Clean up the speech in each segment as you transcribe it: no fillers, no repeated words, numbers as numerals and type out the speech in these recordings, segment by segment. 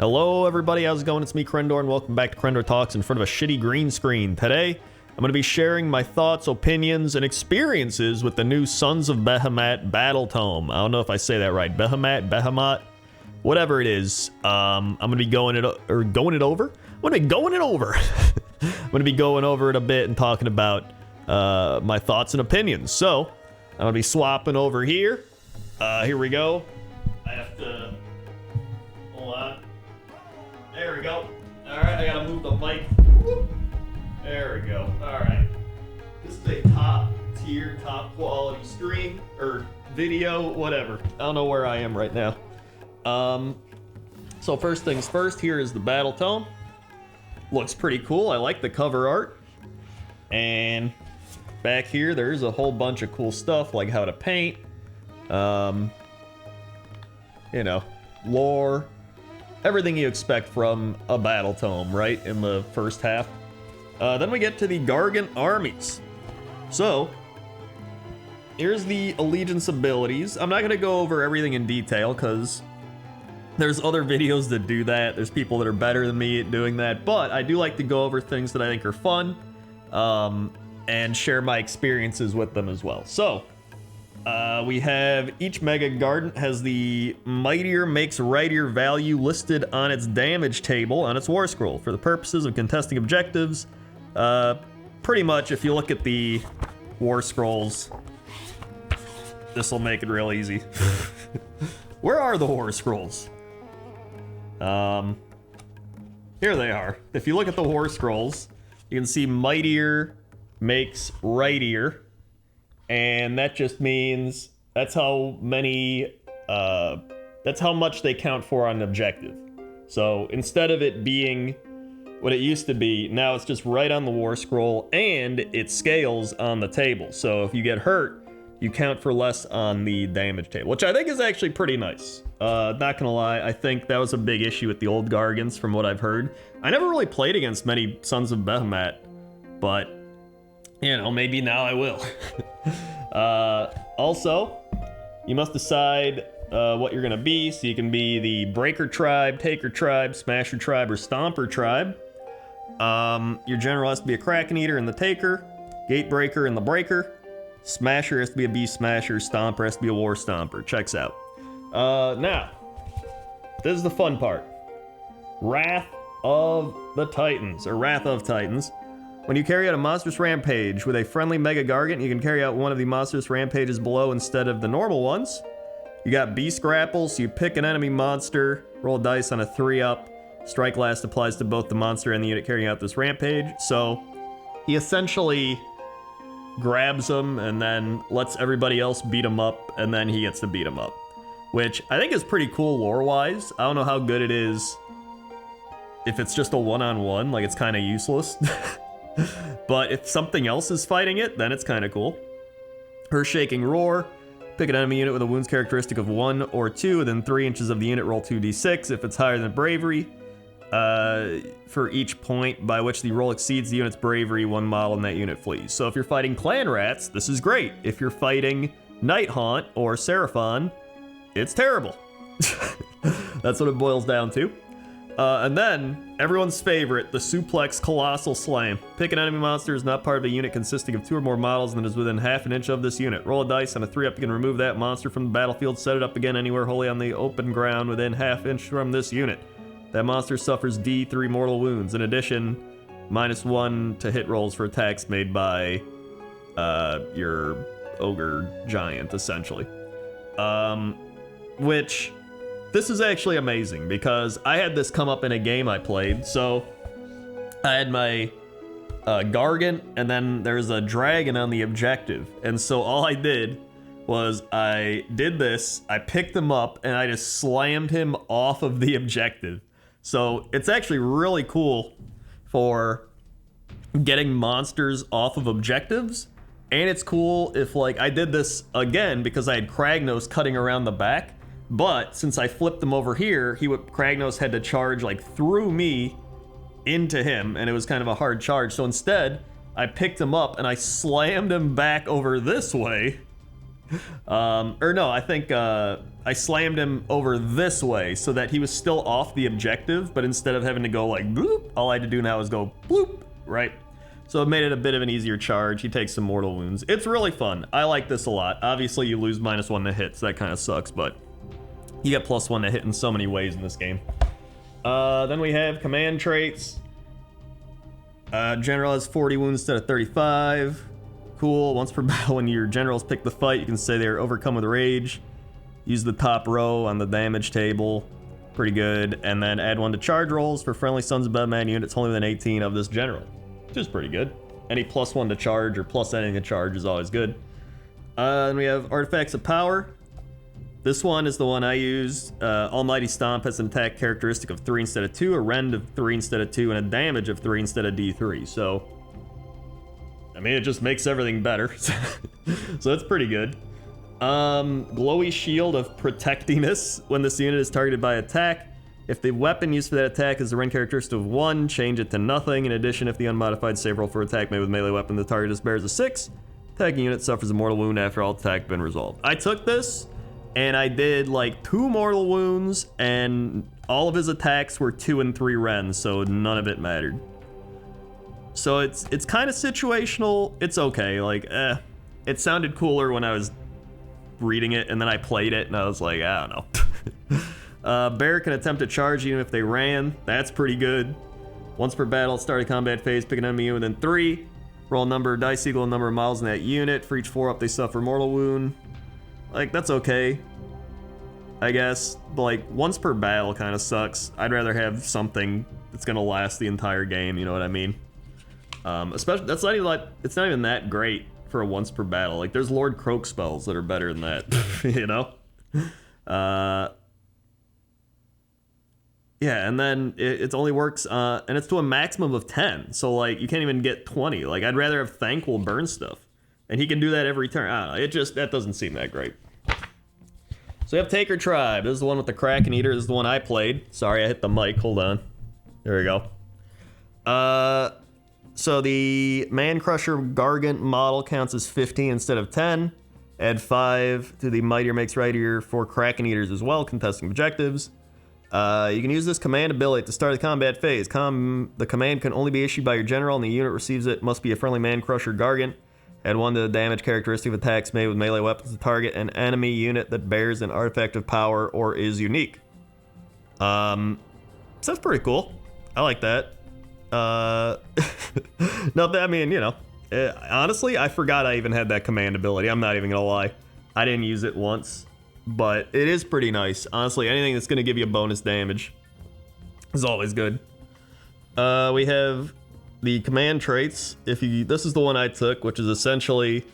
Hello everybody, how's it going? It's me, Crendor, and welcome back to Crendor Talks in front of a shitty green screen. Today, I'm going to be sharing my thoughts, opinions, and experiences with the new Sons of Behemat Battletome. I don't know if I say that right. Behemat, whatever it is. I'm going to be going it over. I'm going to be going over it a bit and talking about my thoughts and opinions. So, I'm going to be swapping over here. Here we go. I have to... Hold on. There we go. Alright, I gotta move the mic. There we go. Alright. This is a top tier, top quality stream, or video, whatever. I don't know where I am right now. So first things first, here is the Battletome. Looks pretty cool. I like the cover art. And back here, there's a whole bunch of cool stuff, like how to paint. You know, lore. Everything you expect from a Battletome, right, in the first half. Then we get to the Gargant armies. So, here's the allegiance abilities. I'm not going to go over everything in detail, because there's other videos that do that. There's people that are better than me at doing that, but I do like to go over things that I think are fun, and share my experiences with them as well. So, we have each Mega Gargant has the Mightier makes Rightier value listed on its damage table on its War Scroll for the purposes of contesting objectives. Pretty much, if you look at the War Scrolls, this will make it real easy. Where are the War Scrolls? Here they are. If you look at the War Scrolls, you can see Mightier makes Rightier. And that just means that's how many, that's how much they count for on an objective. So instead of it being what it used to be, now it's just right on the War Scroll, and it scales on the table. So if you get hurt, you count for less on the damage table, which I think is actually pretty nice. Not gonna lie, I think that was a big issue with the old Gargants from what I've heard. I never really played against many Sons of Behemat, but you know, maybe now I will. Also, you must decide what you're gonna be. So you can be the Breaker Tribe, Taker Tribe, Smasher Tribe, or Stomper Tribe. Your general has to be a Kraken Eater and the Taker, Gatebreaker and the Breaker, Smasher has to be a Beast Smasher, Stomper has to be a War Stomper. Checks out. Now, this is the fun part. Wrath of the Titans, or Wrath of Titans. When you carry out a monstrous rampage with a friendly Mega Gargant, you can carry out one of the monstrous rampages below instead of the normal ones. You got Beast Grapple, so you pick an enemy monster, roll dice on a 3-up. Strike Last applies to both the monster and the unit carrying out this rampage. So he essentially grabs them and then lets everybody else beat him up, and then he gets to beat him up. Which I think is pretty cool lore-wise. I don't know how good it is if it's just a one-on-one, like it's kind of useless. But if something else is fighting it, then it's kind of cool. Earth-Shaking Roar. Pick an enemy unit with a wounds characteristic of 1 or 2 within 3 inches of the unit, roll 2d6. If it's higher than Bravery, for each point by which the roll exceeds the unit's Bravery, one model in that unit flees. So if you're fighting Clan Rats, this is great. If you're fighting Nighthaunt or Seraphon, it's terrible. That's what it boils down to. And then, everyone's favorite, the Suplex Colossal Slam. Pick an enemy monster is not part of a unit consisting of 2 or more models and is within half an inch of this unit. Roll a dice on a 3-up, you can remove that monster from the battlefield, set it up again anywhere wholly on the open ground within half inch from this unit. That monster suffers D3 mortal wounds. In addition, -1 to hit rolls for attacks made by your ogre giant, essentially. Which... this is actually amazing, because I had this come up in a game I played. So, I had my Gargant, and then there's a dragon on the objective. And so all I did was I did this, I picked him up, and I just slammed him off of the objective. So, it's actually really cool for getting monsters off of objectives. And it's cool if, like, I did this again because I had Kragnos cutting around the back. But since I flipped him over here, Kragnos had to charge like through me into him, and it was kind of a hard charge. So instead, I picked him up and I slammed him back over this way, Or no, I think I slammed him over this way so that he was still off the objective, but instead of having to go like bloop, all I had to do now is go bloop, right? So it made it a bit of an easier charge. He takes some mortal wounds. It's really fun. I like this a lot. Obviously, you lose -1 to hit, so that kind of sucks, but you get +1 to hit in so many ways in this game. Then we have command traits. General has 40 wounds instead of 35. Cool. Once per battle, when your generals pick the fight, you can say they are overcome with rage. Use the top row on the damage table. Pretty good. And then add 1 to charge rolls for friendly Sons of Batman units only within 18 of this general, which is pretty good. Any +1 to charge or plus anything to charge is always good. Then we have Artifacts of Power. This one is the one I used. Almighty Stomp has an attack characteristic of 3 instead of 2, a rend of 3 instead of 2, and a damage of 3 instead of D3. So, I mean, it just makes everything better. So that's pretty good. Glowy Shield of Protectiness. When this unit is targeted by attack, if the weapon used for that attack is a rend characteristic of 1, change it to nothing. In addition, if the unmodified save roll for attack made with melee weapon the target bears a 6, attacking unit suffers a mortal wound after all attack been resolved. I took this, and I did like 2 mortal wounds, and all of his attacks were 2 and 3 rends, so none of it mattered. So it's kind of situational. It's okay. Like, it sounded cooler when I was reading it, and then I played it, and I was like, I don't know. Bear can attempt to charge even if they ran. That's pretty good. Once per battle, start a combat phase, pick an enemy unit within 3. Roll a number of dice equal to the number of miles in that unit. For each 4 up, they suffer mortal wound. Like, that's okay, I guess. But, like, once per battle kind of sucks. I'd rather have something that's gonna last the entire game, you know what I mean? Especially, that's not even like, it's not even that great for a once per battle. Like, there's Lord Croak spells that are better than that, you know? Yeah, and then it only works, and it's to a maximum of 10. So, like, you can't even get 20. Like, I'd rather have Thankful burn stuff. And he can do that every turn. I don't know, it just, that doesn't seem that great. So we have Taker Tribe. This is the one with the Kraken Eater. This is the one I played. Sorry, I hit the mic. Hold on. There we go. So the Man Crusher Gargant model counts as 15 instead of 10. Add 5 to the Mightier Makes Rightier for Kraken Eaters as well, contesting objectives. You can use this command ability at the start of the combat phase. The command can only be issued by your general, and the unit receives it must be a friendly Man Crusher Gargant. Add 1 to the damage characteristic of attacks made with melee weapons to target an enemy unit that bears an artifact of power or is unique. So that's pretty cool. I like that. No, I mean, you know, honestly, I forgot I even had that command ability. I'm not even gonna lie. I didn't use it once, but it is pretty nice. Honestly, anything that's gonna give you a bonus damage is always good. We have the command traits. This is the one I took, which is essentially,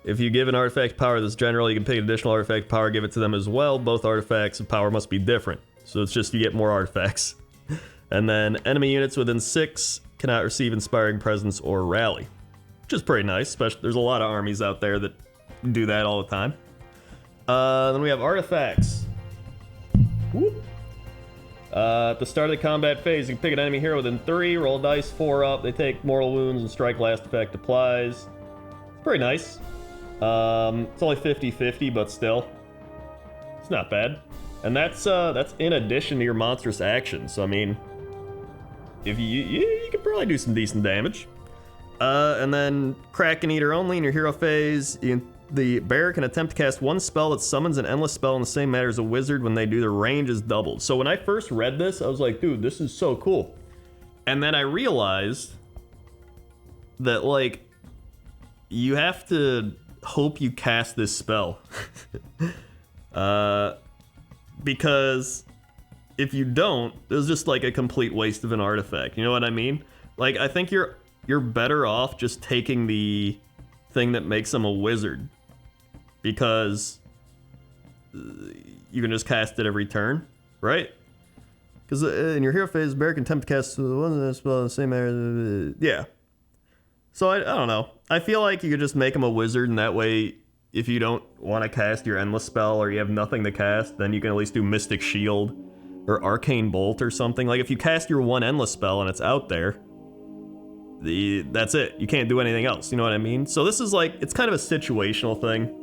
if you give an artifact power to this general, you can pick an additional artifact power, give it to them as well. Both artifacts of power must be different. So it's just you get more artifacts. And then enemy units within 6 cannot receive Inspiring Presence or Rally, which is pretty nice. Especially, there's a lot of armies out there that do that all the time. Then we have artifacts. Whoop. At the start of the combat phase, you can pick an enemy hero within 3, roll dice 4 up, they take mortal wounds, and strike last effect applies. It's pretty nice. It's only 50-50, but still, it's not bad. And that's in addition to your monstrous actions. So I mean, if you could probably do some decent damage. And then Kraken Eater only in your hero phase. The bear can attempt to cast 1 spell that summons an endless spell in the same manner as a wizard. When they do, their range is doubled. So when I first read this, I was like, dude, this is so cool. And then I realized that, like, you have to hope you cast this spell. Because if you don't, it's just like a complete waste of an artifact. You know what I mean? Like, I think you're better off just taking the thing that makes them a wizard, because you can just cast it every turn, right? Because in your hero phase, bear can attempt to cast one spell in the same area. Yeah. So I don't know. I feel like you could just make him a wizard, and that way, if you don't want to cast your endless spell or you have nothing to cast, then you can at least do Mystic Shield or Arcane Bolt or something. Like, if you cast your one endless spell and it's out there, that's it. You can't do anything else. You know what I mean? So this is like, it's kind of a situational thing.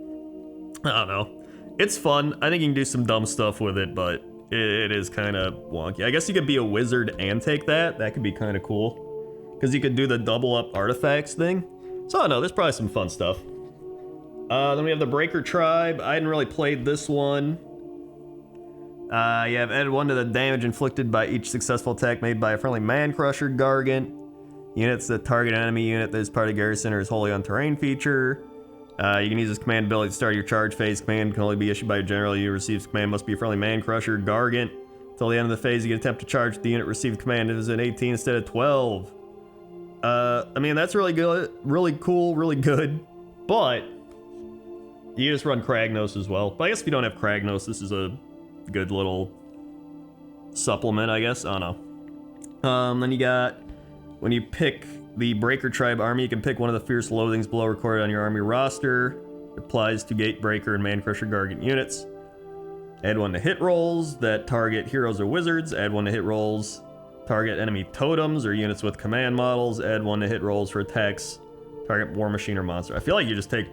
I don't know. It's fun. I think you can do some dumb stuff with it, but it is kind of wonky. I guess you could be a wizard and take that. That could be kind of cool. Because you could do the double up artifacts thing. So I don't know, there's probably some fun stuff. Then we have the Breaker Tribe. I hadn't really played this one. You have added 1 to the damage inflicted by each successful attack made by a friendly Man-Crusher Gargant. Units that target an enemy unit that is part of garrison or is wholly on terrain feature. You can use this command ability to start your charge phase. Command can only be issued by a general. You receive command must be a friendly Man-Crusher Gargant. Until the end of the phase, you can attempt to charge the unit received command. It is an 18 instead of 12. I mean, that's really good, really cool, really good. But you just run Kragnos as well. But I guess if you don't have Kragnos, this is a good little supplement, I guess. I don't know. Then you got, when you pick the Breaker Tribe army, you can pick one of the fierce loathings below recorded on your army roster. It applies to Gatebreaker and Man-Crusher Gargant units. Add 1 to hit rolls that target heroes or wizards. Add 1 to hit rolls target enemy totems or units with command models. Add 1 to hit rolls for attacks target war machine or monster. I feel like you just take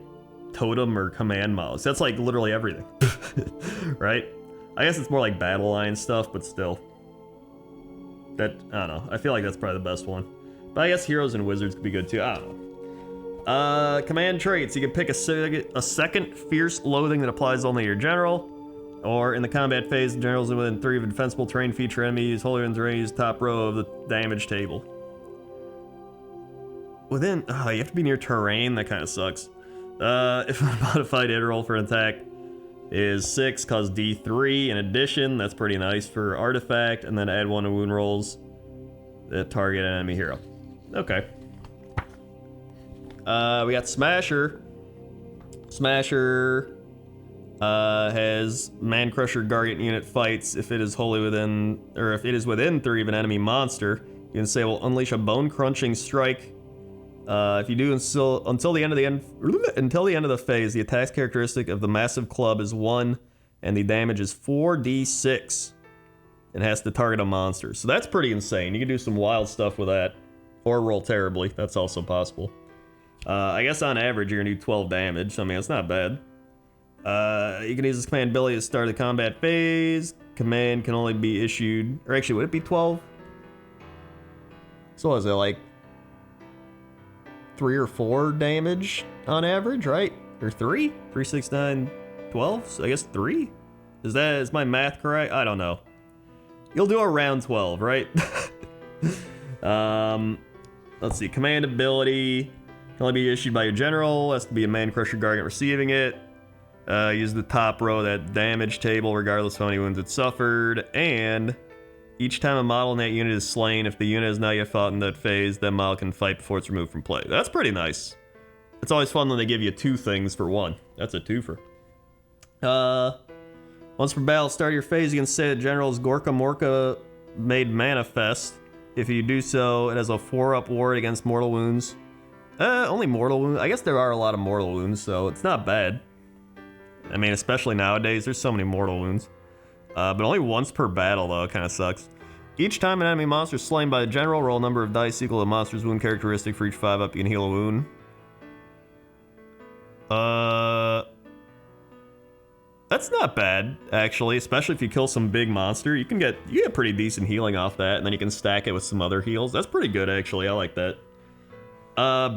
totem or command models. That's like literally everything. Right? I guess it's more like battle line stuff, but still. That, I don't know. I feel like that's probably the best one. But I guess heroes and wizards could be good too. I don't know. Command traits. You can pick a second fierce loathing that applies only to your general. Or in the combat phase, the generals within 3 of a defensible terrain feature enemies, wholly in terrain, top row of the damage table. Within, you have to be near terrain. That kind of sucks. If a modified hit roll for an attack is 6, cause D3 in addition. That's pretty nice for artifact. And then add 1 to wound rolls that target an enemy hero. Okay. We got Smasher. Smasher has Man-Crusher Gargant unit fights if it is wholly within, or if it is within 3 of an enemy monster. You can say, well, unleash a bone-crunching strike. If you do until the end of the phase, the attack characteristic of the massive club is 1, and the damage is 4d6. It has to target a monster, so that's pretty insane. You can do some wild stuff with that, or roll terribly. That's also possible. I guess on average you're gonna do 12 damage. I mean, it's not bad. You can use this command ability to start the combat phase. Command can only be issued, or actually, would it be 12? So what is it, like 3 or 4 damage on average, right? Or 3? 3, 6, 9, 12? So I guess 3? Is my math correct? I don't know. You'll do around 12, right? Let's see. Command ability can only be issued by your general. Has to be a Man-Crusher Gargant receiving it. Use the top row of that damage table regardless of how many wounds it suffered. And each time a model in that unit is slain, if the unit has not yet fought in that phase, that model can fight before it's removed from play. That's pretty nice. It's always fun when they give you 2 things for 1. That's a twofer. Once per battle, start your phase, you can say the general's Gorka Morka made manifest. If you do so, it has a 4-up ward against mortal wounds. Only mortal wounds? I guess there are a lot of mortal wounds, so it's not bad. I mean, especially nowadays, there's so many mortal wounds. But only once per battle, though. It kind of sucks. Each time an enemy monster is slain by the general, roll a number of dice equal to the monster's wound characteristic. For each 5-up, you can heal a wound. That's not bad, actually. Especially if you kill some big monster. You get pretty decent healing off that, and then you can stack it with some other heals. That's pretty good, actually. I like that.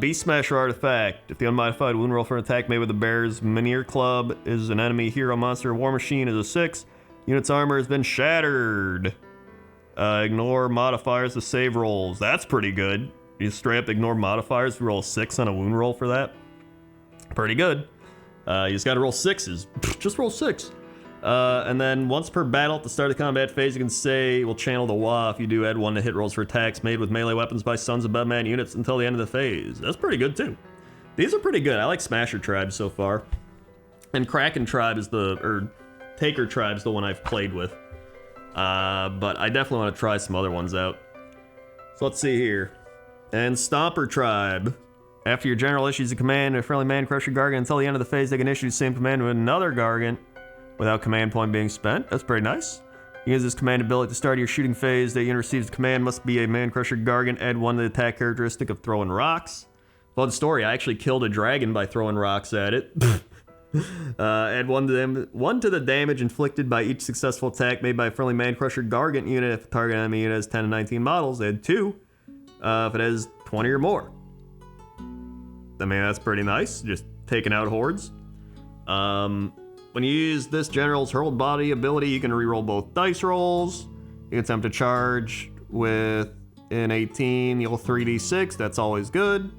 Beast Smasher Artifact. If the unmodified wound roll for an attack made with the Bear's Menhir Club is an enemy hero monster or war machine is a 6. Unit's armor has been shattered. Ignore modifiers to save rolls. That's pretty good. You straight up ignore modifiers. You roll a 6 on a wound roll for that. Pretty good. You just gotta roll 6s. Just roll 6. And then once per battle at the start of the combat phase, you can say, we'll channel the Wa. If you do, add 1 to hit rolls for attacks made with melee weapons by Sons of Bedman units until the end of the phase. That's pretty good too. These are pretty good. I like Smasher Tribe so far. And Kraken Tribe is Taker Tribe's the one I've played with. But I definitely want to try some other ones out. So let's see here. And Stomper Tribe. After your general issues a command to a friendly Man-Crusher Gargant until the end of the phase, they can issue the same command to another Gargant without command point being spent. That's pretty nice. You use this command ability to start your shooting phase. The unit receives the command must be a Man-Crusher Gargant. Add 1 to the attack characteristic of throwing rocks. Fun story, I actually killed a dragon by throwing rocks at it. Add one to the damage inflicted by each successful attack made by a friendly Man-Crusher Gargant unit. If the target enemy unit has 10 to 19 models, add 2 if it has 20 or more. I mean, that's pretty nice, just taking out hordes. When you use this general's hurled body ability, you can reroll both dice rolls. You can attempt to charge with an 18, you'll 3d6, that's always good.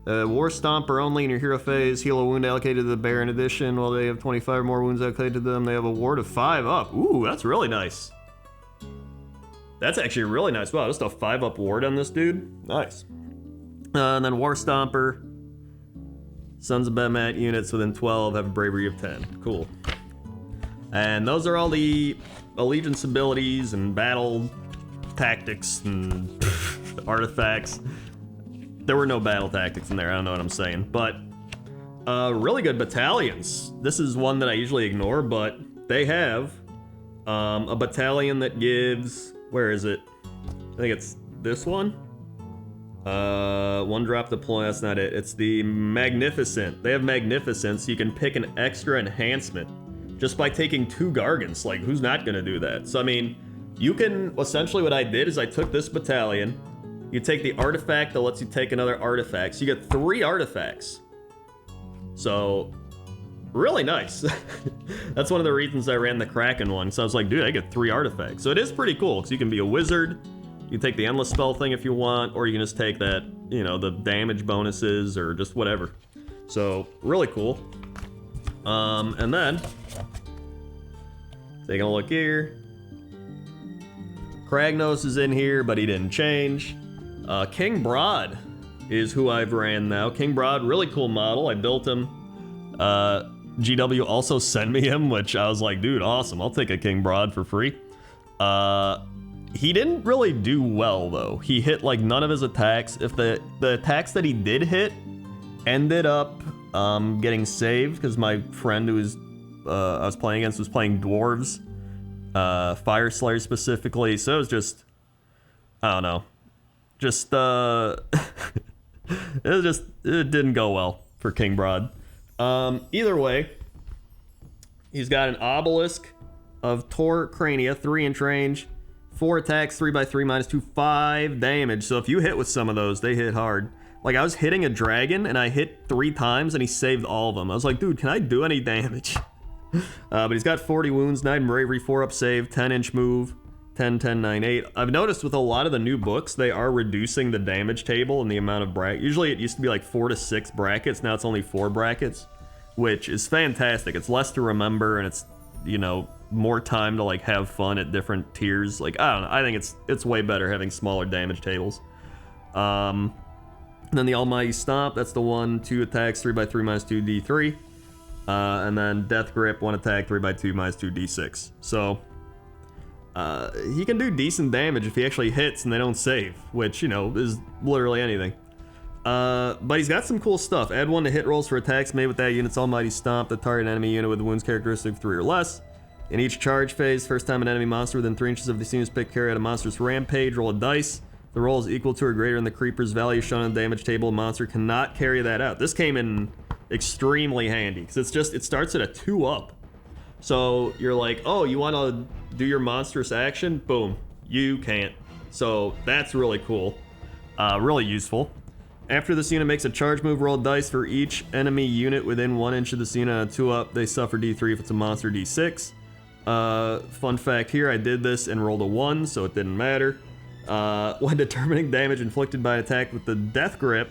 War Stomper only in your hero phase. Heal a wound allocated to the bear in addition. While they have 25 or more wounds allocated to them, they have a ward of 5 up. Ooh, that's really nice. That's actually really nice. Wow, just a 5 up ward on this dude. Nice. And then War Stomper. Sons of Behemat units within 12 have a bravery of 10. Cool. And those are all the allegiance abilities and battle tactics and artifacts. There were no battle tactics in there, I don't know what I'm saying. But really good battalions. This is one that I usually ignore, but they have a battalion that gives, where is it? I think it's this one. One drop deploy, that's not it. It's the Magnificent. They have Magnificence, so you can pick an extra enhancement just by taking 2 Gargants. Like, who's not gonna do that? So, I mean, you can, essentially what I did is I took this battalion, you take the artifact that lets you take another artifact, so you get 3 artifacts. So, really nice. That's one of the reasons I ran the Kraken one, so I was like, dude, I get 3 artifacts. So it is pretty cool, because you can be a wizard, you can take the endless spell thing if you want, or you can just take that, you know, the damage bonuses, or just whatever. So, really cool. And then, taking a look here. Kragnos is in here, but he didn't change. King Broad is who I've ran now. King Broad, really cool model. I built him. GW also sent me him, which I was like, dude, awesome. I'll take a King Broad for free. He didn't really do well, though. He hit, like, none of his attacks. If the attacks that he did hit ended up getting saved, because my friend who was I was playing against was playing Dwarves. Fire Slayer specifically, so it was just, I don't know. Just, it didn't go well for King Broad. Either way, he's got an Obelisk of Tor Crania, 3-inch range, 4 attacks, 3x3, -2, 5 damage. So if you hit with some of those, they hit hard. Like, I was hitting a dragon, and I hit 3 times, and he saved all of them. I was like, dude, can I do any damage? But he's got 40 wounds, 9 bravery, 4 up save, 10-inch move, 10, 10, 9, 8. I've noticed with a lot of the new books, they are reducing the damage table and the amount of brackets. Usually it used to be like 4 to 6 brackets, now it's only 4 brackets, which is fantastic. It's less to remember, and it's, you know, more time to like have fun at different tiers. Like, I don't know, I think it's way better having smaller damage tables. And then the Almighty Stomp, that's the 1, 2 attacks, 3x3, -2, D3. And then Death Grip, 1 attack, 3x2, -2, D6. So, he can do decent damage if he actually hits and they don't save, which, you know, is literally anything. But he's got some cool stuff. Add 1 to hit rolls for attacks made with that unit's Almighty Stomp, the target enemy unit with a wounds characteristic of 3 or less. In each charge phase, first time an enemy monster within 3 inches of the unit's pick carry out a monstrous rampage, roll a dice. The roll is equal to or greater than the creeper's value shown on the damage table. A monster cannot carry that out. This came in extremely handy, because it starts at a 2 up. So you're like, oh, you want to do your monstrous action? Boom, you can't. So that's really cool, really useful. After this unit makes a charge move, roll dice for each enemy unit within 1 inch of this unit on a 2 up. They suffer D3 if it's a monster, D6. Fun fact here, I did this and rolled a 1, so it didn't matter. When determining damage inflicted by an attack with the Death Grip,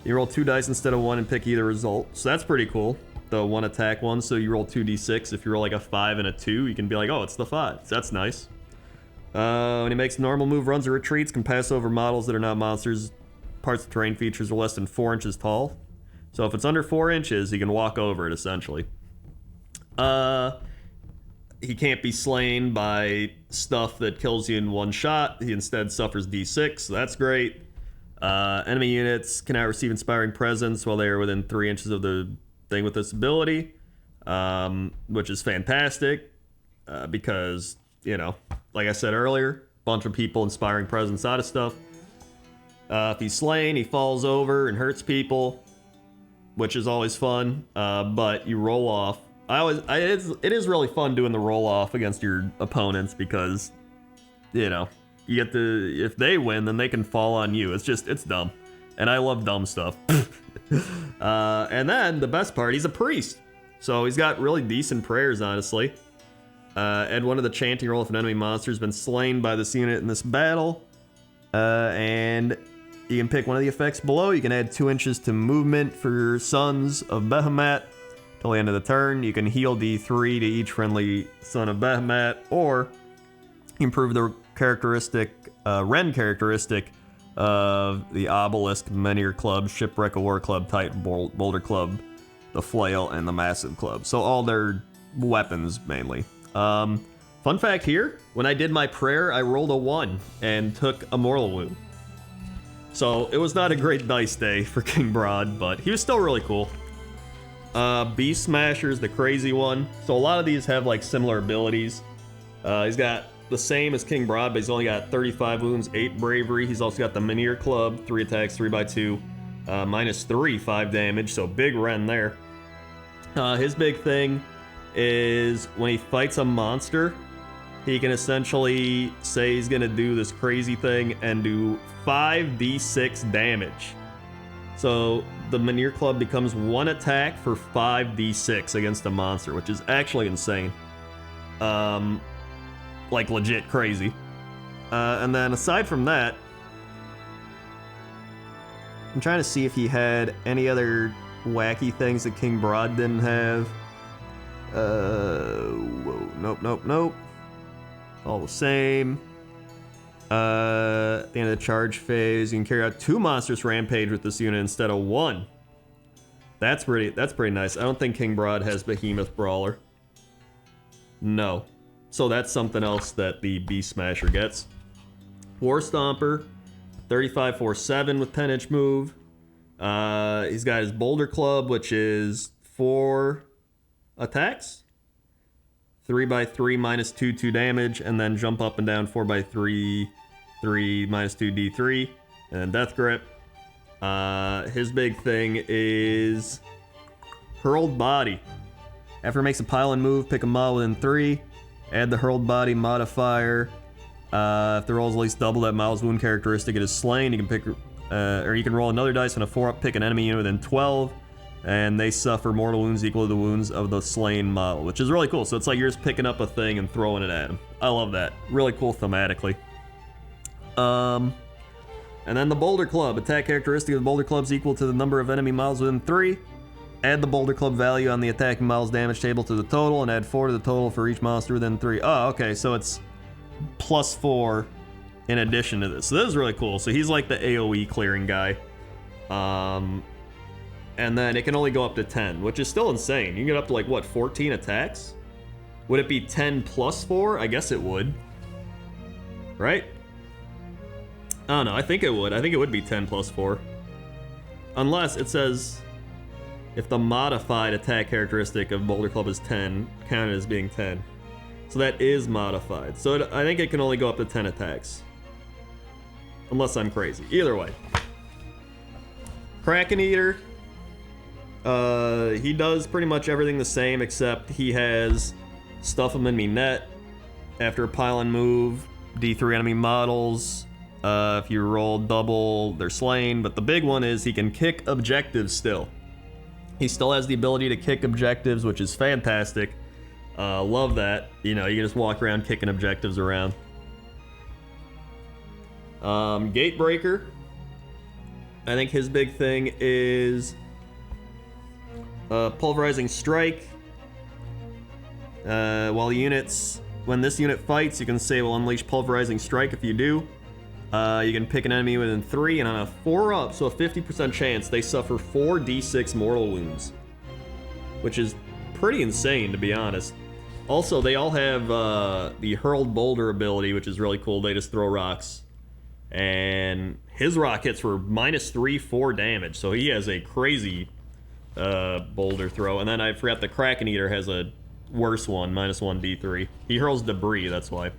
you roll 2 dice instead of 1 and pick either result. So that's pretty cool, the 1 attack one. So you roll 2d6. If you roll like a 5 and a 2, you can be like, oh, it's the 5. So that's nice. When he makes normal move, runs or retreats, can pass over models that are not monsters. Parts of terrain features are less than 4 inches tall. So if it's under 4 inches, he can walk over it, essentially. He can't be slain by stuff that kills you in 1 shot. He instead suffers d6, so that's great. Enemy units cannot receive Inspiring Presence while they are within 3 inches of the thing with this ability, which is fantastic, because, you know, like I said earlier, a bunch of people Inspiring Presence out of stuff. If he's slain, he falls over and hurts people. which is always fun, but you roll off. It is really fun doing the roll off against your opponents because, you know, you get to, if they win, then they can fall on you. It's dumb. And I love dumb stuff. And then the best part, he's a priest. So he's got really decent prayers, honestly. Add one of the chanting roll if an enemy monster has been slain by this unit in this battle. And you can pick one of the effects below. You can add 2 inches to movement for your Sons of Behemat till the end of the turn. You can heal D3 to each friendly Son of Behemat, or improve the characteristic, Ren characteristic of the Obelisk, Menhir Club, Shipwreck of War Club, Titan Boulder Club, the Flail, and the Massive Club. So all their weapons, mainly. Fun fact here, when I did my prayer, I rolled a 1 and took a mortal wound. So it was not a great dice day for King Broad, but he was still really cool. Beast Smasher's the crazy one. So a lot of these have like similar abilities. He's got the same as King Broad, but he's only got 35 wounds, 8 bravery. He's also got the Menhir Club, 3 attacks, 3x2, -3, 5 damage, so big Ren there. His big thing is when he fights a monster, he can essentially say he's gonna do this crazy thing and do 5d6 damage. So the Menhir Club becomes 1 attack for 5d6 against a monster, which is actually insane. Like legit crazy. And then aside from that, I'm trying to see if he had any other wacky things that King Broad didn't have. Whoa, nope. All the same. At the end of the charge phase, you can carry out 2 monstrous rampage with this unit instead of 1. That's pretty nice. I don't think King Broad has Behemoth Brawler. No. So that's something else that the Beast Smasher gets. War Stomper, 35-4-7 with 10-inch move. He's got his Boulder Club, which is 4 attacks. 3x3 -2 damage, and then jump up and down 4x3, 3 -2 D3, and then Death Grip. His big thing is Hurled Body. After it makes a pile and move, pick a model within 3. Add the Hurled Body modifier. If the roll is at least double that model's wound characteristic, it is slain. You can pick, or you can roll another dice on a 4-up, pick an enemy unit within 12, and they suffer mortal wounds equal to the wounds of the slain model, which is really cool. So it's like you're just picking up a thing and throwing it at them. I love that. Really cool thematically. And then the Boulder Club. Attack characteristic of the Boulder Club is equal to the number of enemy models within 3. Add the Boulder Club value on the attacking model's damage table to the total, and add 4 to the total for each monster within 3. Oh, okay, so it's +4 in addition to this. So this is really cool. So he's like the AoE clearing guy. And then it can only go up to 10, which is still insane. You can get up to like, what, 14 attacks? Would it be 10 + 4? I guess it would. Right? I don't know, I think it would. I think it would be 10 + 4. Unless it says, if the modified attack characteristic of Boulder Club is 10, counted as being 10. So that is modified. So I think it can only go up to 10 attacks. Unless I'm crazy. Either way. Kraken Eater. He does pretty much everything the same, except he has Stuff 'em in me net. After a pile and move, D3 enemy models. If you roll double, they're slain. But the big one is he can kick objectives still. He still has the ability to kick objectives, which is fantastic. Love that. You know, you can just walk around kicking objectives around. Gatebreaker. I think his big thing is Pulverizing Strike. When this unit fights, you can say will unleash Pulverizing Strike. If you do, you can pick an enemy within 3, and on a 4-up, so a 50% chance, they suffer 4d6 mortal wounds, which is pretty insane, to be honest. Also, they all have the Hurled Boulder ability, which is really cool. They just throw rocks, and his rock hits for -3, 4 damage, so he has a crazy boulder throw. And then I forgot the Kraken Eater has a worse one, -1 D3. He hurls debris, that's why.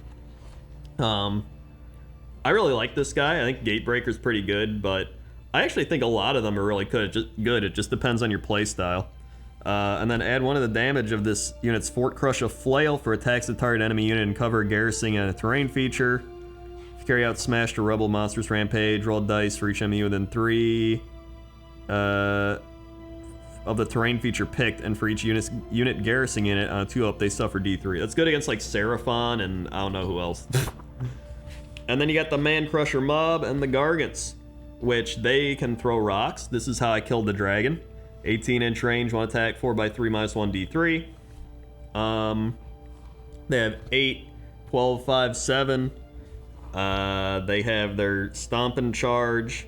I really like this guy. I think Gatebreaker's pretty good, but I actually think a lot of them are really good. It just depends on your playstyle. And then add 1 of the damage of this unit's Fort Crush of Flail for attacks of target enemy unit and cover garrisoning and a terrain feature. If you carry out Smash to Rebel Monstrous Rampage, roll dice for each enemy within 3 of the terrain feature picked, and for each unit garrisoning in it on a 2-up, they suffer D3. That's good against like Seraphon and I don't know who else. And then you got the Man Crusher Mob and the Gargants, which they can throw rocks. This is how I killed the dragon. 18-inch range, 1 attack, 4x3, -1 D3. They have 8, 12, 5, 7. They have their Stomping Charge,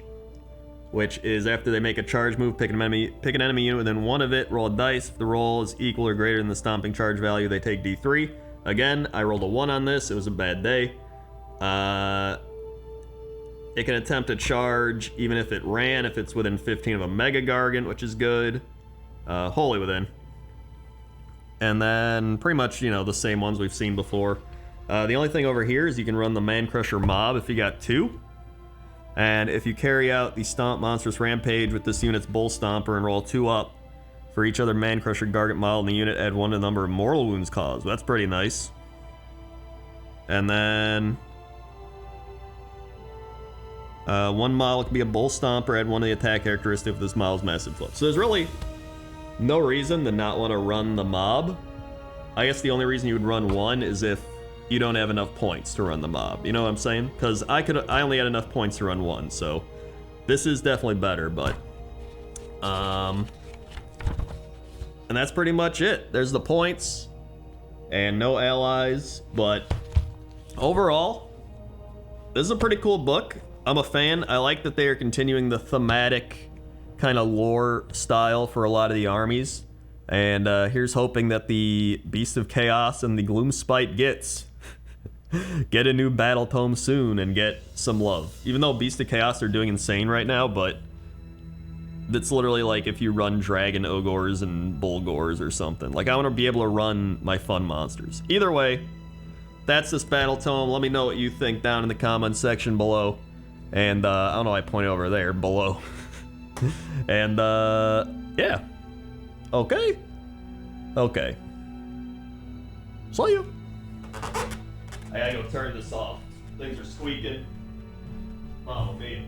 which is after they make a charge move, pick an enemy unit within 1 of it, roll a dice. If the roll is equal or greater than the Stomping Charge value, they take D3. Again, I rolled a 1 on this. It was a bad day. It can attempt a charge even if it ran, if it's within 15 of a Mega Gargant, which is good. Wholly within. And then pretty much, the same ones we've seen before. The only thing over here is you can run the Man Crusher Mob if you got 2. And if you carry out the Stomp Monstrous Rampage with this unit's Bull Stomper and roll 2 up, for each other Man Crusher Gargant model in the unit, add 1 to the number of mortal wounds caused. That's pretty nice. And then 1 model can be a Bull Stomper, add 1 to the attack characteristic of this model's massive flip. So there's really no reason to not want to run the mob. I guess the only reason you would run 1 is if you don't have enough points to run the mob. You know what I'm saying? Because I only had enough points to run 1, so this is definitely better, but and that's pretty much it. There's the points and no allies, but overall, this is a pretty cool book. I'm a fan. I like that they are continuing the thematic kind of lore style for a lot of the armies. And here's hoping that the Beast of Chaos and the Gloomspite get a new Battletome soon and get some love. Even though Beast of Chaos are doing insane right now, but that's literally like if you run Dragon Ogres and Bulgors or something. Like, I want to be able to run my fun monsters. Either way, that's this Battletome. Let me know what you think down in the comment section below. And I don't know why I pointed over there, below. And yeah. Okay. See you. I gotta go turn this off. Things are squeaking. Mama mia.